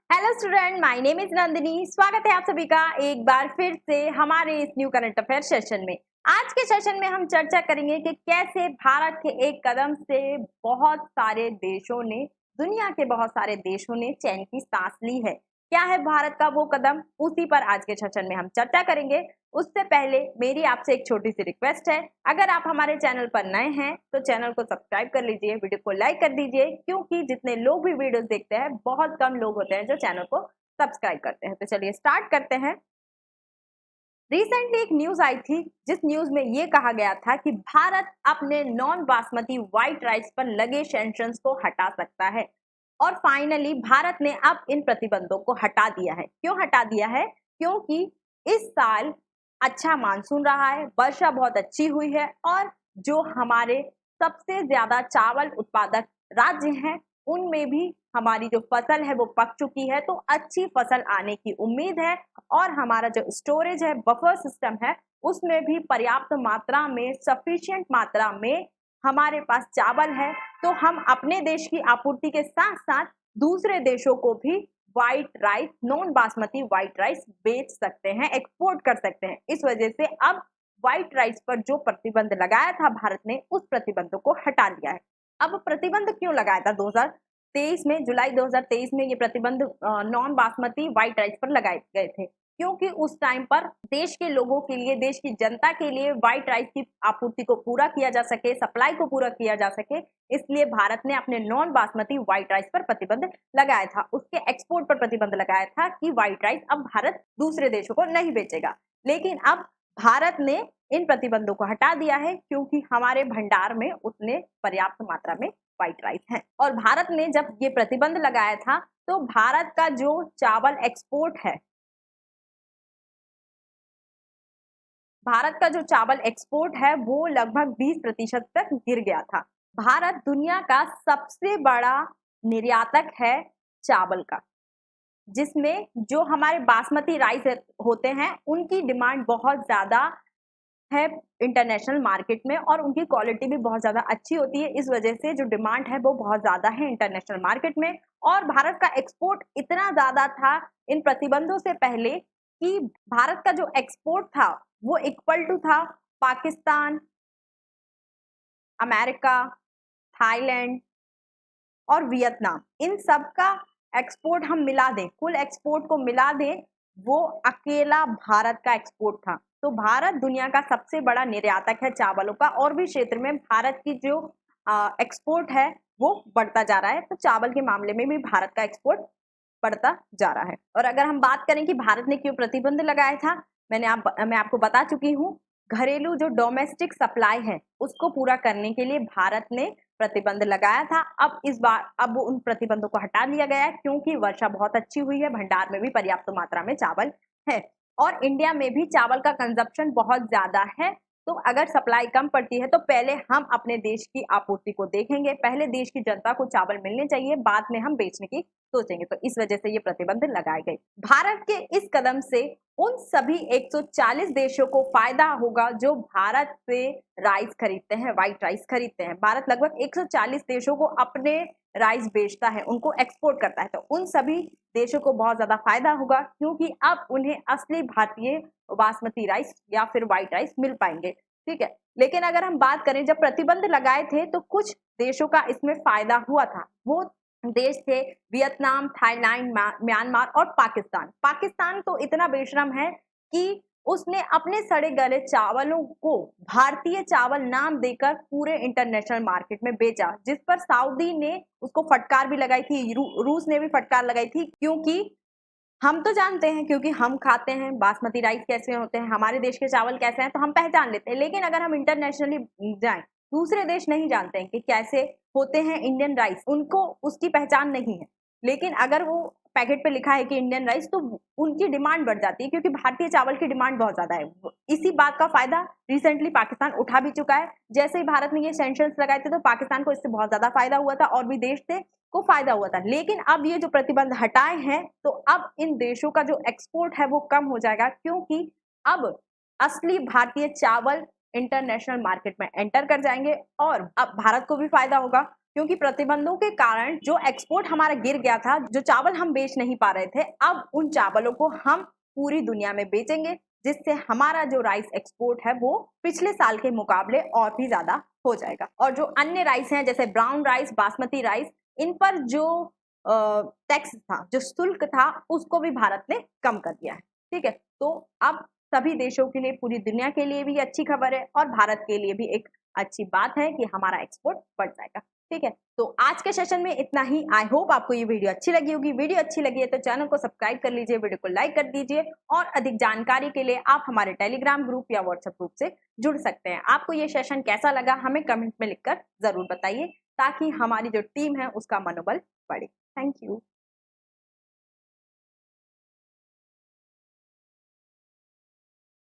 Hello student, my name is Nandini. स्वागत है आप सभी का एक बार फिर से हमारे इस न्यू करंट अफेयर सेशन में। आज के सेशन में हम चर्चा करेंगे कि कैसे भारत के एक कदम से बहुत सारे देशों ने, दुनिया के बहुत सारे देशों ने चैन की सांस ली है। क्या है भारत का वो कदम, उसी पर आज के सेशन में हम चर्चा करेंगे। उससे पहले मेरी आपसे एक छोटी सी रिक्वेस्ट है, अगर आप हमारे चैनल पर नए हैं तो चैनल को सब्सक्राइब कर लीजिए, वीडियो को लाइक कर दीजिए, क्योंकि जितने लोग भी वीडियोस देखते हैं बहुत कम लोग होते हैं जो चैनल को सब्सक्राइब करते हैं। तो चलिए स्टार्ट करते हैं। रिसेंटली एक न्यूज आई थी जिस न्यूज में ये कहा गया था कि भारत अपने नॉन बासमती व्हाइट राइस पर लगे सैंक्शंस को हटा सकता है। और फाइनली भारत ने अब इन प्रतिबंधों को हटा दिया है। क्यों हटा दिया है? क्योंकि इस साल अच्छा मानसून रहा है, वर्षा बहुत अच्छी हुई है और जो हमारे सबसे ज्यादा चावल उत्पादक राज्य हैं उनमें भी हमारी जो फसल है वो पक चुकी है, तो अच्छी फसल आने की उम्मीद है। और हमारा जो स्टोरेज है, बफर सिस्टम है, उसमें भी पर्याप्त मात्रा में, सफिशिएंट मात्रा में हमारे पास चावल है। तो हम अपने देश की आपूर्ति के साथ साथ दूसरे देशों को भी white rice, non basmati white rice बेच सकते हैं, एक्सपोर्ट कर सकते हैं। इस वजह से अब व्हाइट राइस पर जो प्रतिबंध लगाया था भारत ने, उस प्रतिबंध को हटा लिया है। अब प्रतिबंध क्यों लगाया था? 2023 में, जुलाई 2023 में ये प्रतिबंध नॉन बासमती व्हाइट राइस पर लगाए गए थे, क्योंकि उस टाइम पर देश के लोगों के लिए, देश की जनता के लिए व्हाइट राइस की आपूर्ति को पूरा किया जा सके, सप्लाई को पूरा किया जा सके, इसलिए भारत ने अपने नॉन बासमती व्हाइट राइस पर प्रतिबंध लगाया था। उसके एक्सपोर्ट पर प्रतिबंध लगाया था कि व्हाइट राइस अब भारत दूसरे देशों को नहीं बेचेगा। लेकिन अब भारत ने इन प्रतिबंधों को हटा दिया है, क्योंकि हमारे भंडार में उतने पर्याप्त मात्रा में व्हाइट राइस है। और भारत ने जब ये प्रतिबंध लगाया था तो भारत का जो चावल एक्सपोर्ट है, भारत का जो चावल एक्सपोर्ट है वो लगभग 20% तक गिर गया था। भारत दुनिया का सबसे बड़ा निर्यातक है चावल का, जिसमें जो हमारे बासमती राइस होते हैं उनकी डिमांड बहुत ज्यादा है इंटरनेशनल मार्केट में, और उनकी क्वालिटी भी बहुत ज्यादा अच्छी होती है। इस वजह से जो डिमांड है वो बहुत ज्यादा है इंटरनेशनल मार्केट में। और भारत का एक्सपोर्ट इतना ज्यादा था इन प्रतिबंधों से पहले कि भारत का जो एक्सपोर्ट था वो इक्वल टू था पाकिस्तान, अमेरिका, थाईलैंड और वियतनाम। इन सब का एक्सपोर्ट हम मिला दें, कुल एक्सपोर्ट को मिला दें, वो अकेला भारत का एक्सपोर्ट था। तो भारत दुनिया का सबसे बड़ा निर्यातक है चावलों का, और भी क्षेत्र में भारत की जो एक्सपोर्ट है वो बढ़ता जा रहा है। तो चावल के मामले में भी भारत का एक्सपोर्ट बढ़ता जा रहा है। और अगर हम बात करें कि भारत ने क्यों प्रतिबंध लगाया था, मैं आपको बता चुकी हूँ। घरेलू जो डोमेस्टिक सप्लाई है उसको पूरा करने के लिए भारत ने प्रतिबंध लगाया था। अब उन प्रतिबंधों को हटा दिया गया है, क्योंकि वर्षा बहुत अच्छी हुई है, भंडार में भी पर्याप्त मात्रा में चावल है और इंडिया में भी चावल का कंजप्शन बहुत ज्यादा है। तो अगर सप्लाई कम पड़ती है तो पहले हम अपने देश की आपूर्ति को देखेंगे, पहले देश की जनता को चावल मिलने चाहिए, बाद में हम बेचने की सोचेंगे। तो इस वजह से ये प्रतिबंध लगाए गए। भारत के इस कदम से उन सभी 140 देशों को फायदा होगा जो भारत से राइस खरीदते हैं, व्हाइट राइस खरीदते हैं। भारत लगभग 140 देशों को अपने राइस बेचता है, उनको एक्सपोर्ट करता है। तो उन सभी देशों को बहुत ज्यादा फायदा होगा, क्योंकि अब उन्हें असली भारतीय बासमती राइस या फिर व्हाइट राइस मिल पाएंगे। ठीक है। लेकिन अगर हम बात करें, जब प्रतिबंध लगाए थे तो कुछ देशों का इसमें फायदा हुआ था। वो देश थे वियतनाम, थाईलैंड, म्यांमार और पाकिस्तान। पाकिस्तान तो इतना बेशरम है कि उसने अपने सड़े गले चावलों को भारतीय चावल नाम देकर पूरे इंटरनेशनल मार्केट में बेचा, जिस पर सऊदी ने उसको फटकार भी लगाई थी, रूस ने भी फटकार लगाई थी। क्योंकि हम तो जानते हैं, क्योंकि हम खाते हैं बासमती राइस कैसे होते हैं, हमारे देश के चावल कैसे हैं, तो हम पहचान लेते हैं। लेकिन अगर हम इंटरनेशनली जाएं, दूसरे देश नहीं जानते हैं कि कैसे होते हैं इंडियन राइस, उनको उसकी पहचान नहीं है। लेकिन अगर वो पैकेट पे लिखा है कि इंडियन राइस, तो उनकी डिमांड बढ़ जाती है, क्योंकि भारतीय चावल की डिमांड बहुत ज्यादा है। इसी बात का फायदा रिसेंटली पाकिस्तान उठा भी चुका है। जैसे ही भारत ने ये सैंक्शंस लगाए थे तो पाकिस्तान को इससे बहुत ज्यादा फायदा हुआ था, और भी देश थे को फायदा हुआ था। लेकिन अब ये जो प्रतिबंध हटाए हैं तो अब इन देशों का जो एक्सपोर्ट है वो कम हो जाएगा, क्योंकि अब असली भारतीय चावल इंटरनेशनल मार्केट में एंटर कर जाएंगे और अब भारत को भी फायदा होगा। क्योंकि प्रतिबंधों के कारण जो एक्सपोर्ट हमारा गिर गया था, जो चावल हम बेच नहीं पा रहे थे, अब उन चावलों को हम पूरी दुनिया में बेचेंगे, जिससे हमारा जो राइस एक्सपोर्ट है वो पिछले साल के मुकाबले और भी ज्यादा हो जाएगा। और जो अन्य राइस हैं जैसे ब्राउन राइस, बासमती राइस, इन पर जो टैक्स था, जो शुल्क था, उसको भी भारत ने कम कर दिया है। ठीक है, तो अब सभी देशों के लिए, पूरी दुनिया के लिए भी अच्छी खबर है और भारत के लिए भी एक अच्छी बात है कि हमारा एक्सपोर्ट बढ़ जाएगा। ठीक है, तो आज के सेशन में इतना ही। आई होप आपको ये वीडियो अच्छी लगी होगी। वीडियो अच्छी लगी है तो चैनल को सब्सक्राइब कर लीजिए, वीडियो को लाइक कर दीजिए और अधिक जानकारी के लिए आप हमारे टेलीग्राम ग्रुप या व्हाट्सएप ग्रुप से जुड़ सकते हैं। आपको ये सेशन कैसा लगा हमें कमेंट में लिखकर जरूर बताइए, ताकि हमारी जो टीम है उसका मनोबल बढ़े। Thank you.